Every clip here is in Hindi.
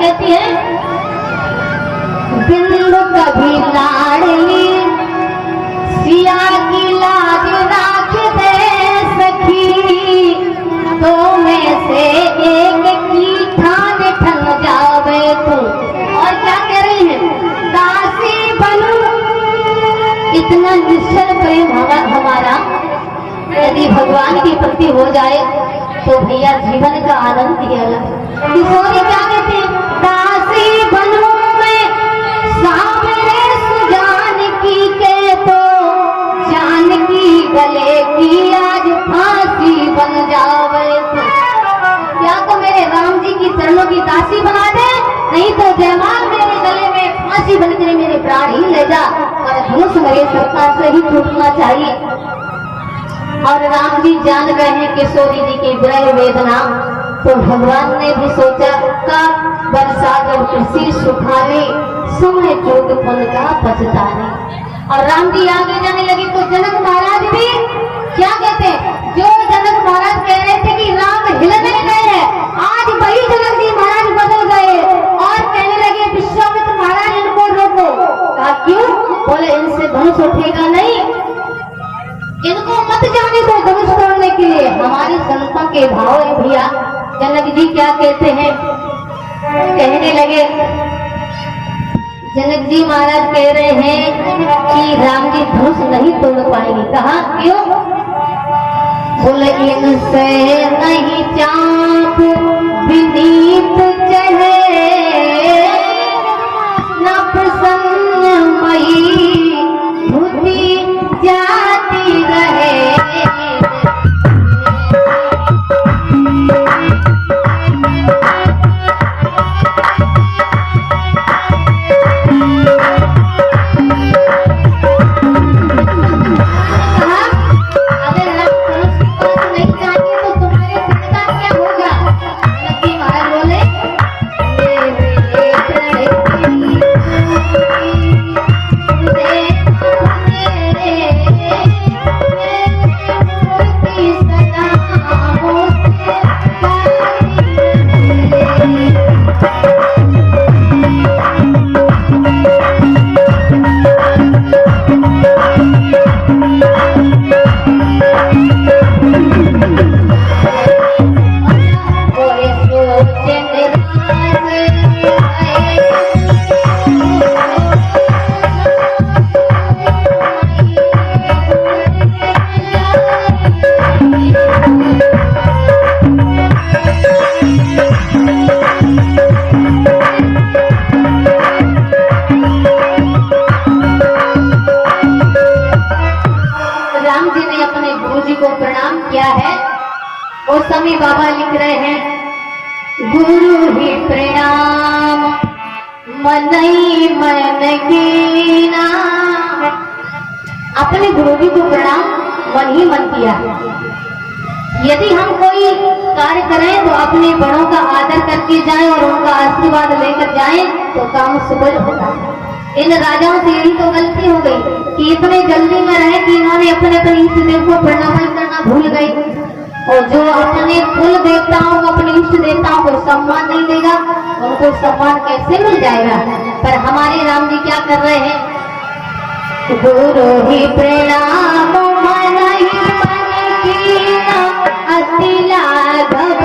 कहती है, बिंदु कभी लाडली सिया की लाज राख दे सखी, तो में से एक की ठान ठन जावे तू। और क्या कह रही है, दासी बनूं। इतना निश्चल प्रेम हमारा यदि भगवान के प्रति हो जाए तो भैया जीवन का आनंद ही अलग। किशोरी क्या कहते हैं, दासी बनूं मैं सामने सुजान की के, तो जान की गले की आज फांसी बन जावे तो। क्या तो मेरे राम जी की चरणों की दासी बना दे, नहीं तो जयमाल मेरे गले में फांसी बनकर मेरे प्राण ही ले जा, और धनुष मेरे सरकार से ही टूटना चाहिए। और राम जी जान रहे हैं किशोरी जी की विरह वेदना, तो भगवान ने भी सोचा का वर्षा जब कृषि सुखाने, समय जोग फल का पछताने। और राम जी आगे जाने लगे तो जनक महाराज भी क्या कहते हैं, जो जनक महाराज कह रहे थे कि राम हिल नहीं गए हैं, आज वही जनक जी महाराज बदल गए और कहने लगे विश्वामित्र महाराज इनको रोको। कहा क्यों? बोले इनसे धनुष उठेगा नहीं, इनको मत जाने दो धनुष तोड़ने के लिए। हमारी संतों के भाव है भैया। जनक जी क्या कहते हैं, कहने लगे, जनक जी महाराज कह रहे हैं कि राम जी धनुष नहीं तोड़ पाएंगे। कहा क्यों? बोले इनसे नहीं चाप विनीत चढ़े, न प्रसन्न मई धुति जाती रहे। गोस्वामी बाबा लिख रहे हैं, गुरु ही प्रणाम मनई मन कीना। अपने गुरु जी को प्रणाम मन ही मन किया। यदि हम कोई कार्य करें तो अपने बड़ों का आदर करके जाएं और उनका आशीर्वाद लेकर जाएं तो काम सुबह होता है। इन राजाओं से यही तो गलती हो गई कि इतने जल्दी में रहे कि इन्होंने अपने अपने इष्ट देव को प्रणाम करना भूल गए, और जो अपने कुल देवताओं को, अपने इष्ट देवताओं को सम्मान नहीं देगा, उनको सम्मान कैसे मिल जाएगा। पर हमारे राम जी क्या कर रहे हैं, गुरु ही प्रणाम मन ही मन कीना, अति लाघव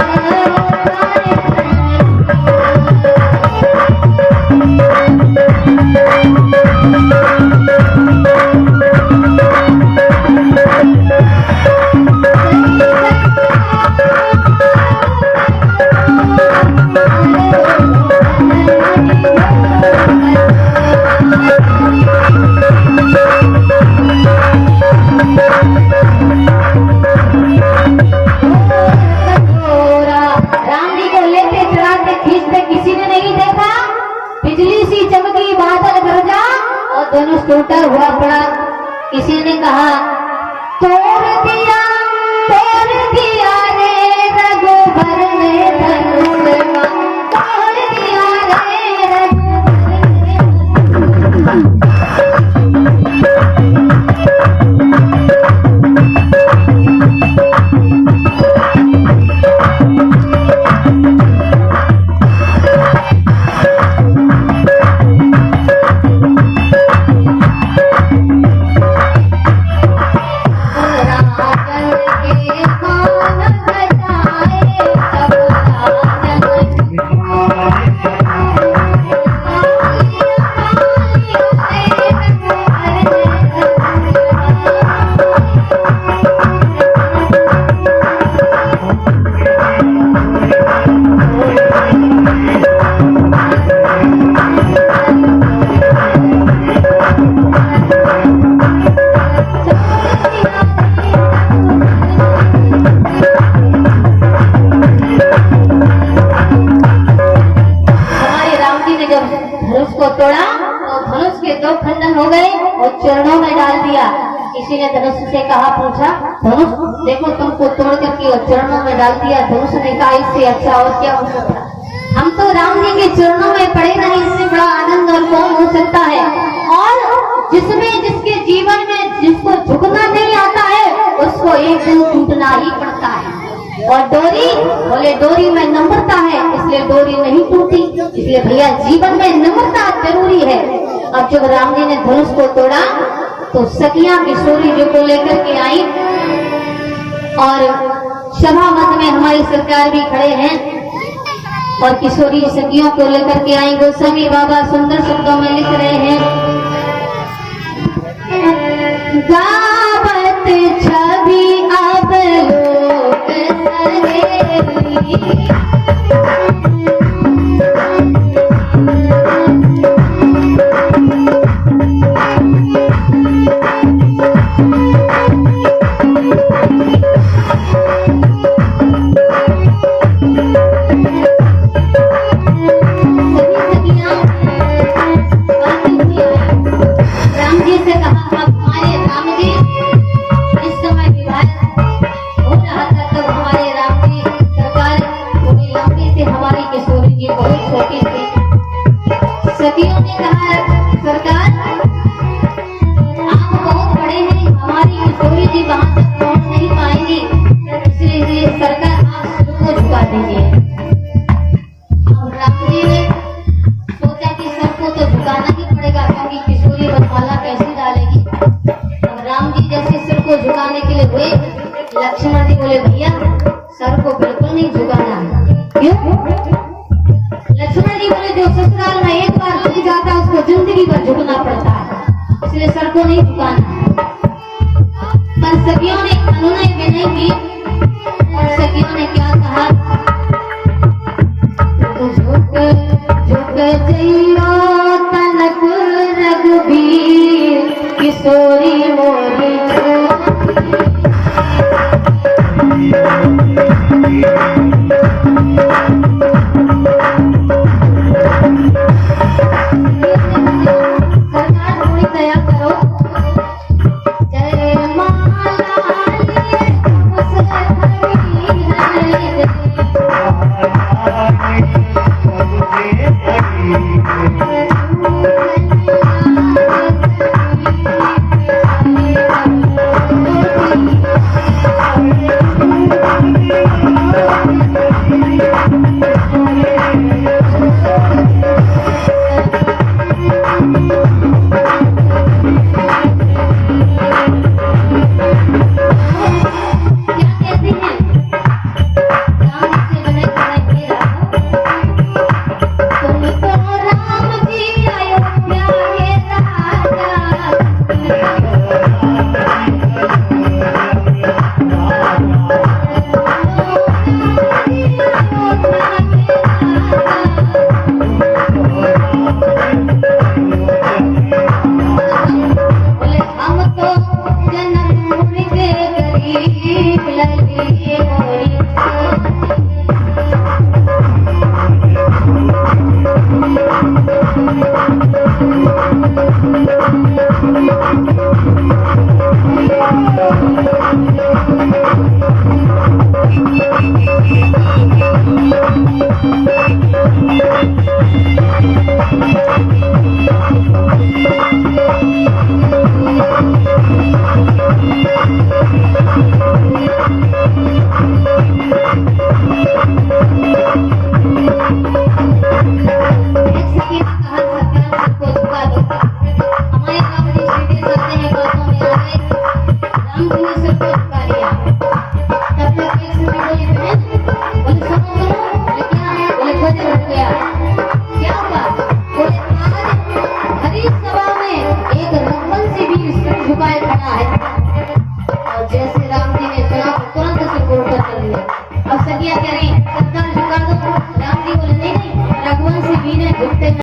धनुष टूटा हुआ पड़ा। किसी ने कहा तोड़ दिया रे रघुबर ने धनुष, तोड़ दिया रे रघुबर। धनुष से कहा, पूछा, धनुष देखो तुमको तोड़ करके चरणों में डाल दिया। धनुष ने कहा, इससे अच्छा और क्या हो सकता, हम तो राम जी के चरणों में पड़े रहे, इससे बड़ा आनंद और कौन हो सकता है। और जिसके जीवन में जिसको झुकना नहीं आता है उसको एक दिन टूटना ही पड़ता है। और डोरी, बोले डोरी में नम्रता है इसलिए डोरी नहीं टूटी। इसलिए भैया जीवन में नम्रता जरूरी है। अब जब राम जी ने धनुष को तोड़ा तो सखियां किशोरी जी को लेकर के आई और सभा मध्य में हमारी सरकार भी खड़े हैं और किशोरी सखियों को लेकर के आई। गोस्वामी बाबा सुंदर शब्दों में लिख रहे हैं, गावत छवि अब लोक सहेली, सखियों ने कहा, सरकार आप बहुत बड़े हैं, हमारी किशोरी जी वहां तक पहुंच नहीं पाएंगी, इसलिए सरकार आप सिर को झुका दीजिए। अब राम जी ने सोचा कि सर को तो झुकाना ही पड़ेगा क्योंकि किशोरी बरमाला कैसे डालेगी। अब राम जी जैसे सिर को झुकाने के लिए हुए, लक्ष्मण जी बोले, भैया सर को बिल्कुल नहीं झुकाना है। क्यों? लक्ष्मण जी बोले, जो ससुराल में एक बार झुक जाता है उसको जिंदगी भर झुकना पड़ता है, इसलिए सर को नहीं झुकाना है। पर सखियों ने अनुनय विनय की और सखियों ने क्या कहा, झुक झुक जइयो तनक रघुबीर, किशोरी मोरी झुकाए खड़ा है।